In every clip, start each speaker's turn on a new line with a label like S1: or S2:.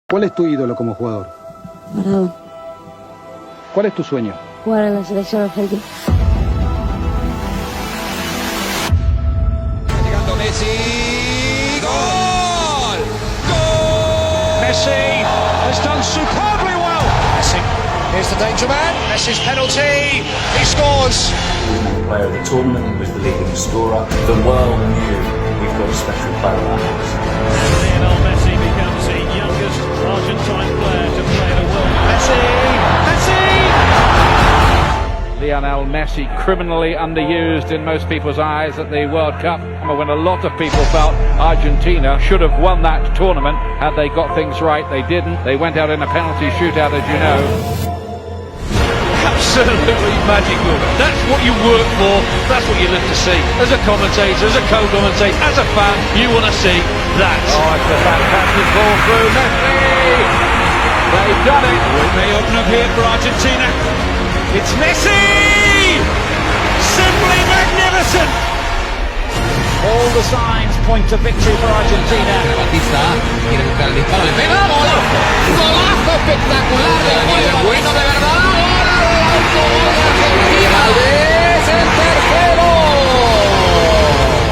S1: ¿Cuál es tu ídolo como jugador?
S2: Maradona.
S1: ¿Cuál es tu sueño?
S2: Jugar en la selección argentina.
S3: Llegando Messi. ¡Gol! ¡Gol!
S4: Messi has done superbly well.
S3: Messi. Here's the danger man. Messi's penalty. He scores.
S5: He was the player of the tournament. He was the leading scorer. The world knew we've got a special player in our house.
S4: Lionel Messi becomes the youngest Argentine player to play the World Cup. Messi! Lionel Messi, criminally underused in most people's eyes at the World Cup, when a lot of people felt Argentina should have won that tournament had they got things right. They didn't. They went out in a penalty shootout, as you know. Absolutely magical. That's what you work for. That's what you live to see. As a commentator, as a co-commentator, as a fan, you want to see that.
S1: Oh, it's a fantastic ball through Messi. They've done it.
S4: It may open up here for Argentina. It's Messi! Simply magnificent!
S1: All the signs point to victory for Argentina.
S3: Batista quiere buscar el disparo. Le pega. ¡Golazo! ¡Golazo espectacular! ¡Gol bueno de verdad! ¡Gol de Argentina! ¡Es el tercero!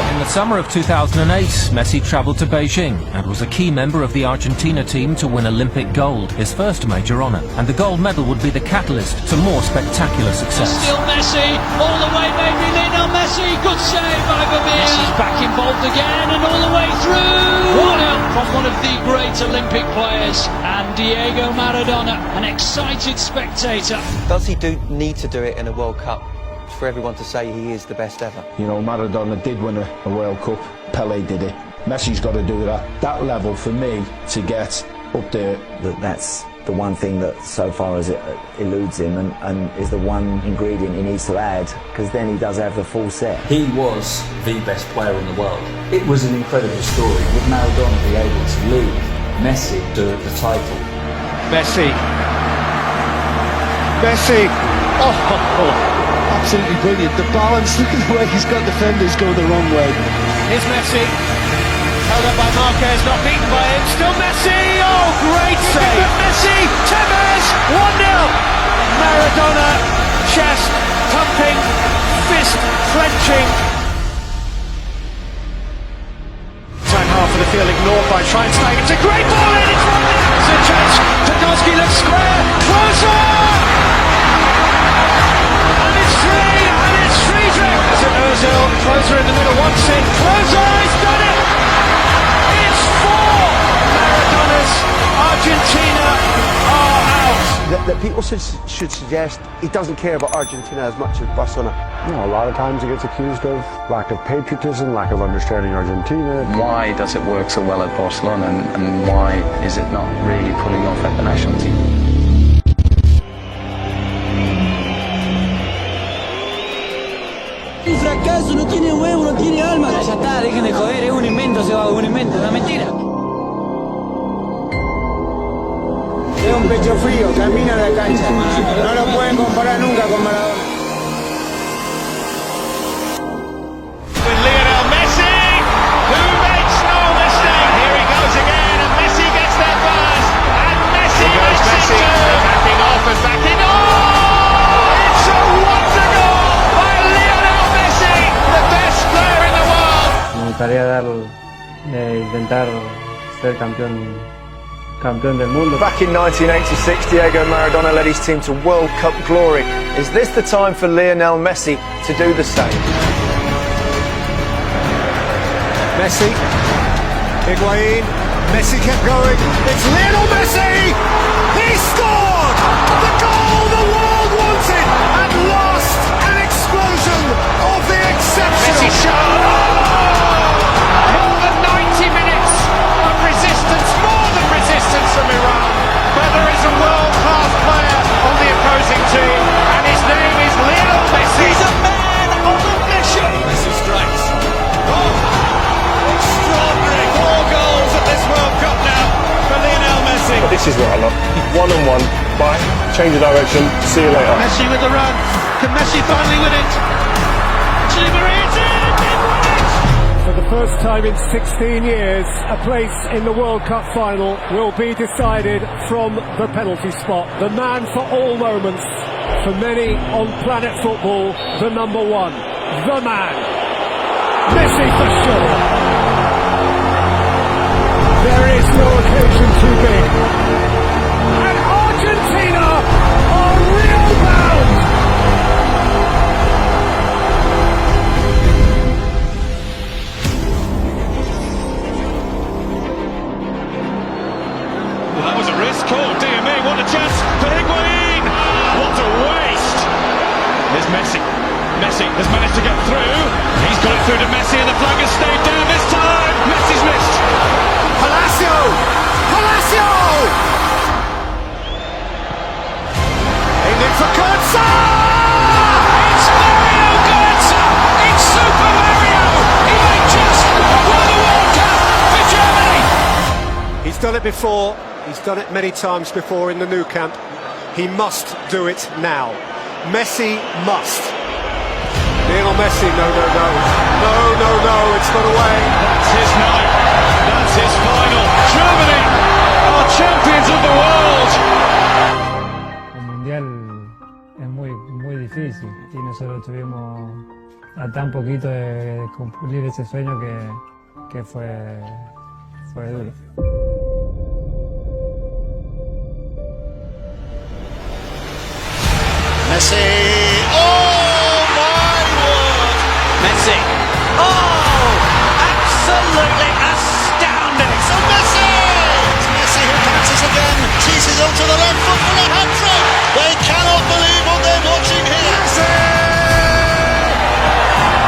S6: In the summer of 2008, Messi travelled to Beijing and was a key member of the Argentina team to win Olympic gold, his first major honour. And the gold medal would be the catalyst to more spectacular success.
S4: Still Messi, all the way maybe Lionel Messi, good save by Vermeer. Messi's back involved again and all the way through. 1-0 from one of the great Olympic players and Diego Maradona, an excited spectator.
S7: Does he need to do it in a World Cup for everyone to say he is the best ever?
S8: You know, Maradona did win a World Cup, Pele did it. Messi's got to do it at that level for me to get up there.
S9: That's the one thing that so far as it eludes him and is the one ingredient he needs to add, because then he does have the full set.
S5: He was the best player in the world. It was an incredible story. Would Maradona be able to lead Messi to the title?
S4: Messi. Oh.
S10: Absolutely brilliant. The balance, look at the way he's got defenders going the wrong way.
S4: Here's Messi. Held up by Marquez, not beaten by him. Still Messi. Oh, great save. Messi. Tevez. 1-0. Maradona. Chest pumping. Fist clenching. Time half of the field ignored by Schweinsteiger. It's a great ball in. It's 1-0. It's a chance. Podolski looks square. Closer. Ozil, Closer in the middle, wants it. Closer, he's done it! It's 4! Maradona's Argentina are out.
S10: That people should suggest he doesn't care about Argentina as much as Barcelona.
S11: You know, a lot of times he gets accused of lack of patriotism, lack of understanding Argentina.
S12: Why does it work so well at Barcelona and why is it not really pulling off at the national team?
S13: Un fracaso, no tiene huevo, no tiene alma. Ya está, dejen de joder, es un invento, un invento, una mentira.
S14: Es un pecho frío, camina a la cancha. No lo pueden comparar nunca con Maradona.
S4: With Lionel Messi, who makes no mistake. Here he goes again, and Messi gets there first. And Messi makes it too. Backing off and backing on. It's a wonder goal by Lionel Messi, the best player in the world.
S15: Me gustaría intentar ser campeón del mundo.
S16: Back in 1986, Diego Maradona led his team to World Cup glory. Is this the time for Lionel Messi to do the same?
S10: Messi, Higuain, Messi kept going. It's Lionel Messi! He scored! The goal the world wanted! At last, an explosion of the exceptional.
S4: Messi shot! More than 90 minutes of resistance, more than resistance from Iran. But there is a world-class player on the opposing team, and his name is Lionel Messi. He's a man on a mission. Messi strikes. Oh, extraordinary! 4 goals at this World Cup now for Lionel Messi.
S11: But this is what I love. One-on-one, bye, change of direction, see you later.
S4: Messi with the run. Can Messi finally win it? Actually, Maria's in!
S10: For the first time in 16 years, a place in the World Cup final will be decided from the penalty spot. The man for all moments, for many on planet football, the number one, the man, Messi for sure. There is no occasion too big. And Argentina are real bound.
S4: Well, that was a risk. Oh, dear me, what a chance for Higuain! What a waste! Here's Messi. Messi has managed to get through. He's got it through to Messi and the flag has stayed down this time. Messi's missed.
S10: Palacio! Palacio! Aimed in for Götze!
S4: It's Mario Götze! It's Super Mario! He may just won the World Cup for Germany!
S10: He's done it before. He's done it many times before in the Nou Camp. He must do it now. Messi must. Lionel Messi, no, it's not away.
S4: That's his night. That's his final. Germany are champions of the world.
S15: El mundial es muy difícil y nosotros tuvimos a tan poquito de cumplir ese sueño que fue duro.
S4: Messi. Oh my word. Messi. Oh, absolutely astounding. So Messi. It's Messi who passes again. Teases onto the left foot for a hat-trick. They cannot believe what they're watching here.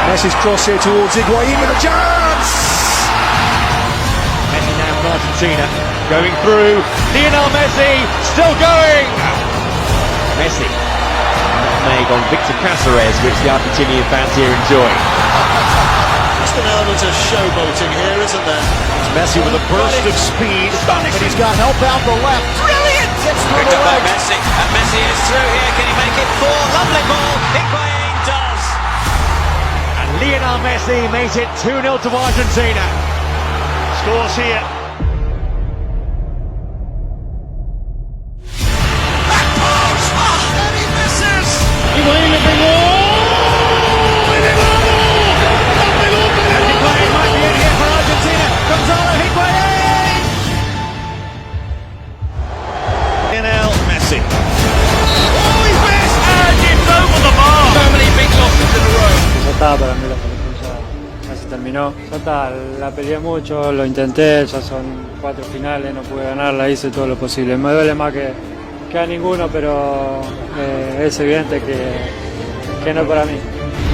S10: Messi's cross here towards Higuain with a chance.
S4: Messi now for Argentina. Going through. Lionel Messi still going. Messi. Nutmeg on Victor Cáceres, which the Argentinian fans here enjoy. Just an element of showboating here, isn't there? It's Messi with a burst of speed, but he's got help out the left. Brilliant! Gets through the legs. Messi, and Messi is through here. Can he make it four? Lovely ball. Higuain does. And Lionel Messi makes it 2-0 to Argentina. Scores here. Lionel Messi. Oh, he's missed! And it's over the bar! So many big losses in a row.
S15: Ya está, para mí la película ya se terminó. Ya está, la peleé mucho, lo intenté, ya son 4 finales, no pude ganarla, hice todo lo posible. Me duele más que a ninguno, pero es evidente que no para mí.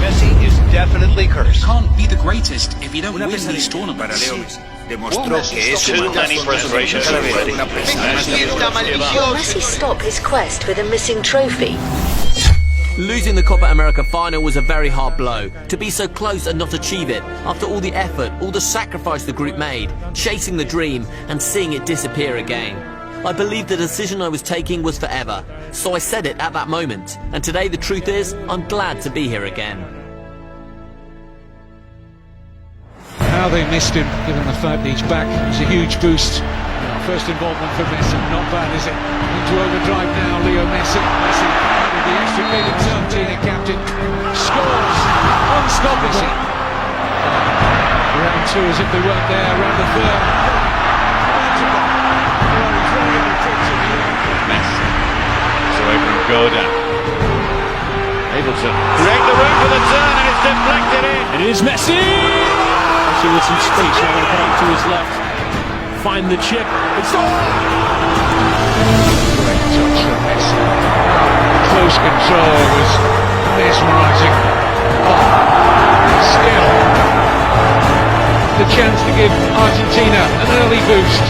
S4: Messi is definitely cursed.
S17: Can't be the greatest if you don't win these tournaments.
S4: Demostró que es too many frustrations.
S18: Will Messi stop his quest with a missing trophy?
S19: Losing the Copa America final was a very hard blow. To be so close and not achieve it, after all the effort, all the sacrifice the group made, chasing the dream and seeing it disappear again. I believed the decision I was taking was forever, so I said it at that moment, and today the truth is, I'm glad to be here again.
S20: How they missed him, given the fact that he's back, it's a huge boost. First involvement for Messi, not bad, is it? Into overdrive now, Leo Messi. Messi, with the extra bit himself, Argentina captain, scores, unstoppable. Round two as if they weren't there, round the third.
S4: Messi. It's away from G.O.A.T. Able to create the room for the turn and it's deflected in.
S20: It is Messi! Messi with some space now to come to his left. Find the chip. It's on! Great touch from Messi. Close control was mesmerising. Still, the chance to give Argentina an early boost.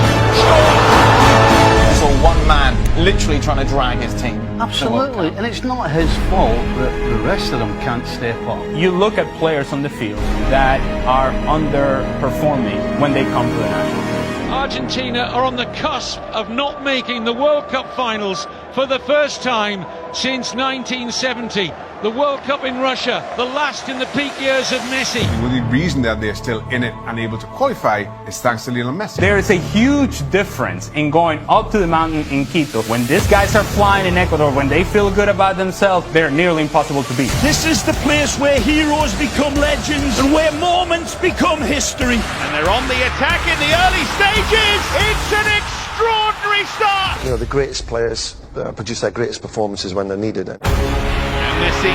S21: For one man literally trying to drag his team.
S22: Absolutely, and it's not his fault that the rest of them can't step up.
S23: You look at players on the field that are underperforming when they come to the national team.
S20: Argentina are on the cusp of not making the World Cup finals for the first time since 1970. The World Cup in Russia, the last in the peak years of Messi.
S24: Will he
S1: reason that they're still in it and able to qualify is thanks to Lionel Messi.
S23: There is a huge difference in going up to the mountain in Quito. When these guys are flying in Ecuador, when they feel good about themselves, they're nearly impossible to beat.
S2: This is the place where heroes become legends and where moments become history.
S4: And they're on the attack in the early stages. It's an extraordinary start.
S3: You know, the greatest players produce their greatest performances when they're needed.
S4: And Messi.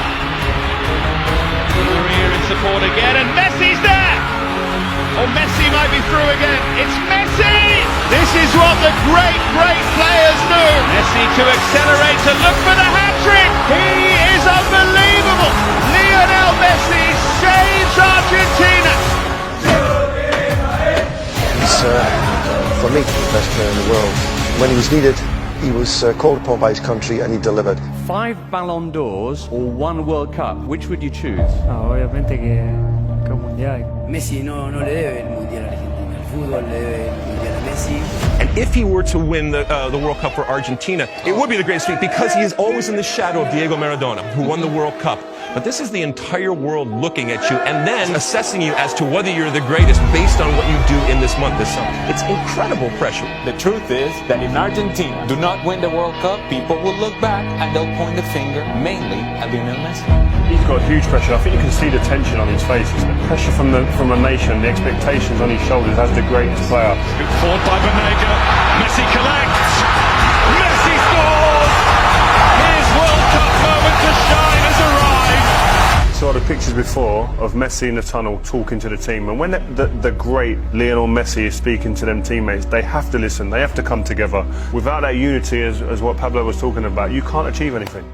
S4: Maria in support again, and Messi's there. Oh, Messi might be through again. It's Messi. This is what the great players do. Messi to accelerate, to look for the hat-trick. He is unbelievable. Lionel Messi saves Argentina.
S3: He's, for me, the best player in the world. When he was needed, he was called upon by his country and he delivered.
S24: 5 Ballon d'Ors or 1 World Cup, which would you choose?
S15: Obviamente que el Mundial.
S13: Messi no le debe el Mundial a Argentina. El fútbol le debe el Mundial a Messi.
S25: And if he were to win the World Cup for Argentina, it would be the greatest feat because he is always in the shadow of Diego Maradona, who won the World Cup. But this is the entire world looking at you and then assessing you as to whether you're the greatest based on what you do in this month, this summer. It's incredible pressure.
S23: The truth is that if Argentina do not win the World Cup, people will look back and they'll point the finger mainly at Lionel Messi.
S11: He's got huge pressure. I think you can see the tension on his face. It's the pressure from a nation, the expectations on his shoulders as the greatest player.
S4: Good forward by Banega. Messi collects. Messi scores. His World Cup moment to shine has arrived.
S11: Saw the pictures before of Messi in the tunnel talking to the team, and when the great Lionel Messi is speaking to them teammates, they have to listen, they have to come together. Without that unity, as what Pablo was talking about, you can't achieve anything.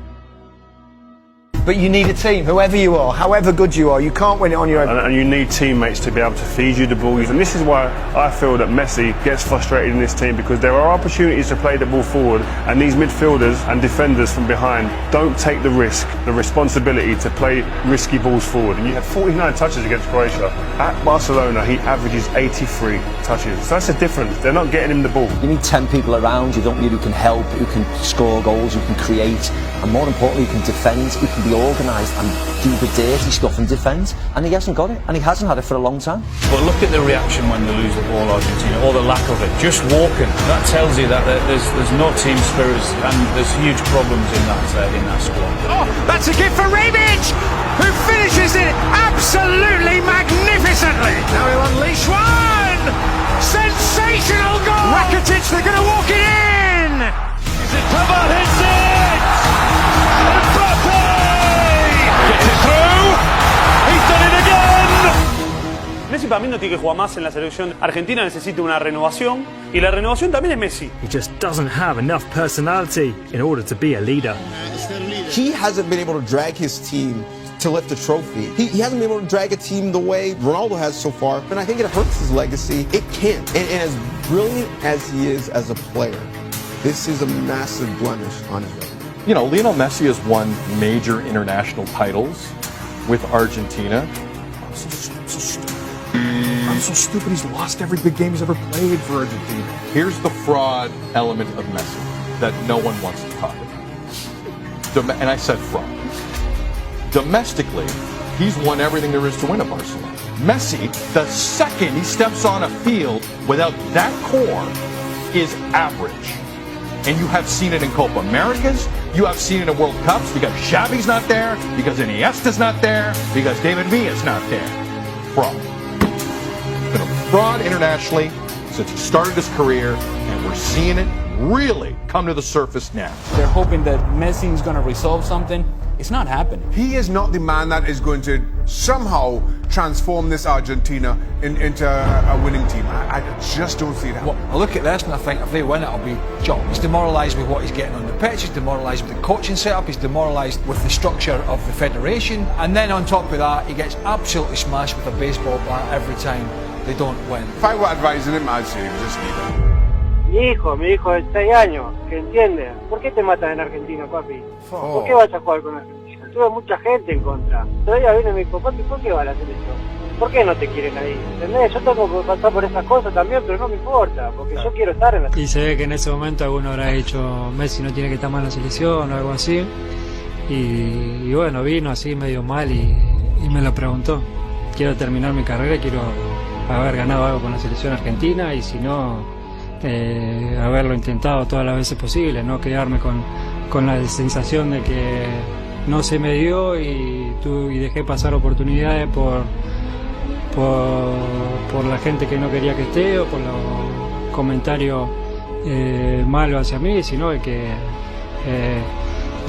S16: But you need a team, whoever you are, however good you are, you can't win it on your own.
S11: And you need teammates to be able to feed you the ball. And this is why I feel that Messi gets frustrated in this team, because there are opportunities to play the ball forward, and these midfielders and defenders from behind don't take the risk, the responsibility to play risky balls forward. And you had 49 touches against Croatia. At Barcelona, he averages 83 touches. So that's the difference. They're not getting him the ball.
S26: You need 10 people around you, don't you, who can help, who can score goals, who can create, and more importantly, who can defend, who can be organised and do the dirty stuff and defend, and he hasn't got it, and he hasn't had it for a long time.
S27: But look at the reaction when they lose the ball, Argentina, or the lack of it. Just walking, that tells you that there's no team spirit, and there's huge problems in that squad.
S4: Oh, that's a gift for Rebic, who finishes it absolutely magnificently. Now he'll unleash one. Sensational goal. Rakitic, they're going to walk it in. Is it Pavard hits it? Mbappe gets it through. He's done it again.
S28: Messi para mí no tiene que jugar más en la selección. Argentina necesita una renovación y la renovación también es Messi.
S29: He just doesn't have enough personality in order to be a leader.
S30: He hasn't been able to drag his team to lift a trophy. He hasn't been able to drag a team the way Ronaldo has so far, and I think it hurts his legacy. It can't. And as brilliant as he is as a player, this is a massive blemish on his record.
S31: You know, Lionel Messi has won major international titles with Argentina. I'm so stupid. He's lost every big game he's ever played for Argentina. Here's the fraud element of Messi that no one wants to talk about. And I said fraud. Domestically, he's won everything there is to win at Barcelona. Messi, the second he steps on a field without that core, is average. And you have seen it in Copa Americas, you have seen it in World Cups, because Xavi's not there, because Iniesta's not there, because David Villa's not there. Fraud. Been a fraud internationally since he started his career, and we're seeing it really come to the surface now.
S23: They're hoping that Messi is going to resolve something. It's not happening.
S1: He is not the man that is going to somehow transform this Argentina into a winning team. I just don't see that.
S32: Well, I look at this and I think if they win it, it'll be John. He's demoralised with what he's getting on the pitch, he's demoralised with the coaching setup, he's demoralised with the structure of the federation, and then on top of that, he gets absolutely smashed with a baseball bat every time they don't win.
S1: If I were advising him, I'd say just leave it.
S15: Mi hijo de 6 años, que entiende. ¿Por qué te matan en Argentina, papi? ¿Por qué vas a jugar con Argentina? Tuve mucha gente en contra. Todavía viene mi hijo, papi, ¿por qué va a la selección? ¿Por qué no te quieren ahí? ¿Entendés? Yo tengo que pasar por esas cosas también, pero no me importa, porque yo quiero estar en la selección. Y se ve que en ese momento alguno habrá dicho, Messi no tiene que estar más en la selección o algo así. Y bueno, vino así medio mal y me lo preguntó. quiero terminar mi carrera, quiero haber ganado algo con la selección argentina y si no, haberlo intentado todas las veces posibles, no quedarme con la sensación de que no se me dio y dejé pasar oportunidades por la gente que no quería que esté o por los comentarios malos hacia mí, sino de que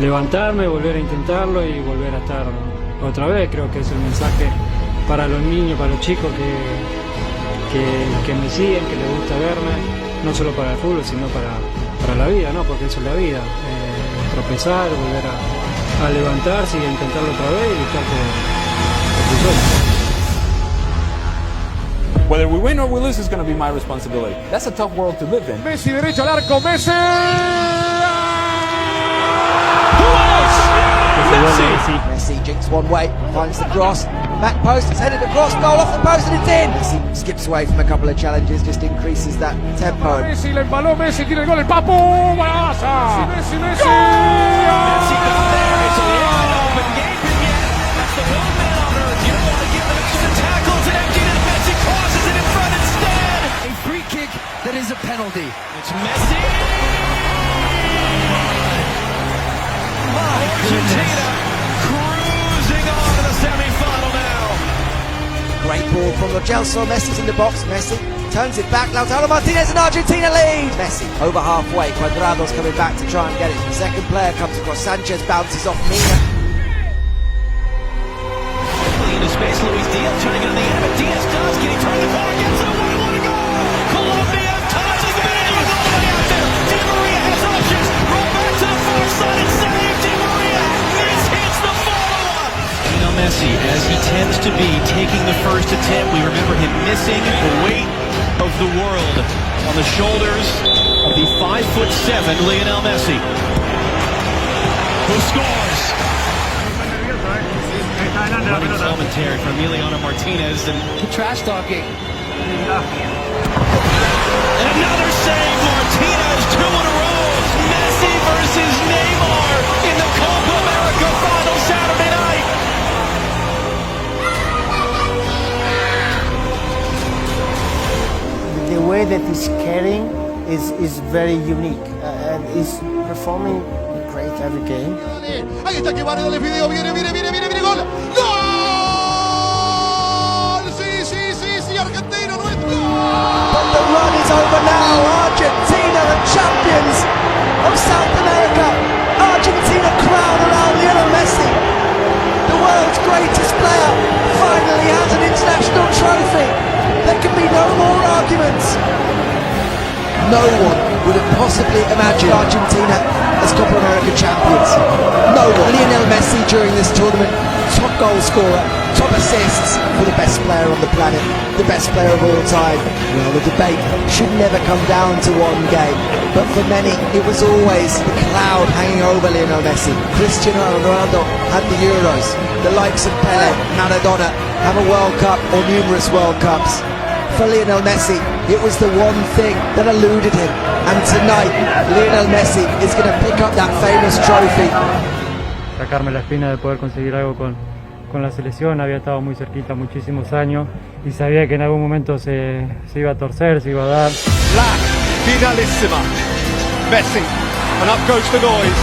S15: levantarme, volver a intentarlo y volver a estar otra vez. Creo que es el mensaje para los niños, para los chicos que me siguen, que les gusta verme, no solo para el fútbol, sino para la vida, ¿no? Porque eso es la vida, tropezar, volver a levantarse y a intentarlo otra vez y luchar por tu sueño.
S24: Whether we win or we lose is going to be my responsibility. That's a tough world to live in.
S31: Messi derecho al arco, Messi.
S5: Messi jinks one way, finds the cross, back post, it's headed across, goal off the post and it's in. Messi skips away from a couple of challenges, just increases that tempo.
S31: Messi le embaló, Messi tiene el gol, el Papu, Barasa. Messi, Messi.
S2: Messi got there, it's an open gaping yet. That's the one man on earth. You don't want to give the extra tackle, it's an empty net. Messi crosses it in front instead.
S5: A free kick that is a penalty.
S2: It's Messi. Argentina cruising on to the semi-final now.
S5: Great ball from Lo Celso, Messi's in the box, Messi turns it back, Lautaro Martinez and Argentina lead. Messi over halfway, Cuadrado's coming back to try and get it. The second player comes across, Sanchez bounces off Mina.
S2: Into space, Luis Diaz trying to get on the end, but Diaz does. Can he turn the corner? Gets it, what a goal! Colombia ties the game all the way out there. Di Maria has options. Roll back to the far side and save Di Maria. This hits the follow-up.
S6: Messi, as he tends to be, taking the first attempt. We remember him missing the weight of the world on the shoulders of the 5'7" Lionel Messi, who scores. Loving commentary from Emiliano Martinez and
S5: trash talking.
S2: And another save, Martinez, 2 in a row. Messi versus Neymar in the Copa America final Saturday night.
S7: The way that he's carrying is very unique and he's performing great every game.
S31: Ahí está que Varedo le pidió, viene, gol. ¡Gol! Sí, Argentina nuestro.
S5: But the run is over now. Argentina, the champions of South America. Argentina crown around Lionel Messi. The world's greatest player finally has an international trophy. There can be no more arguments. No one would have possibly imagined Argentina as Copa America champions. No one. Lionel Messi during this tournament, top goal scorer, top assists for the best player on the planet, the best player of all time. Well, the debate should never come down to one game, but for many it was always the cloud hanging over Lionel Messi. Cristiano Ronaldo had the Euros. The likes of Pele, Maradona have a World Cup or numerous World Cups. For Lionel Messi, it was the one thing that eluded him. And tonight, Lionel Messi is going to pick up that famous trophy.
S15: Sacarme la espina de poder conseguir algo con la selección, había estado muy cerquita muchísimos años y sabía que en algún momento se iba a torcer, se iba a dar.
S31: La finalissima. Messi, and up goes the noise.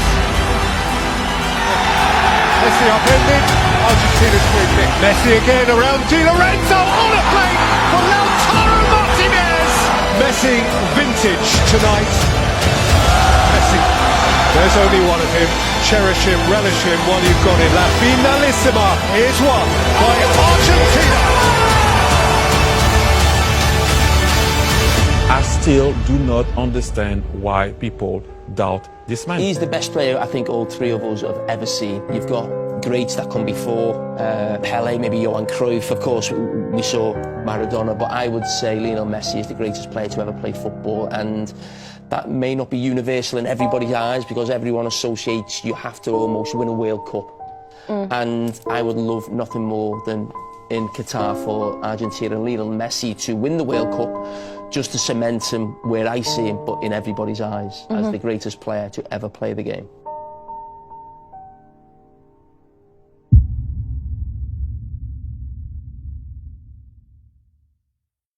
S31: Messi upended, Argentina's free kick. Messi again around Di Lorenzo on a plate for Lautaro Martinez. Messi vintage tonight. Messi, there's only one of him. Cherish him, relish him while you've got him. La finalissima is won by Argentina.
S8: I still do not understand why people doubt this man.
S26: He's the best player I think all three of us have ever seen. You've got greats that come before, Pele, maybe Johan Cruyff, of course we saw Maradona, but I would say Lionel Messi is the greatest player to ever play football, and that may not be universal in everybody's eyes because everyone associates you have to almost win a World Cup. And I would love nothing more than in Qatar for Argentina and Lionel Messi to win the World Cup, just to cement him where I see him, but in everybody's eyes, as the greatest player to ever play the game.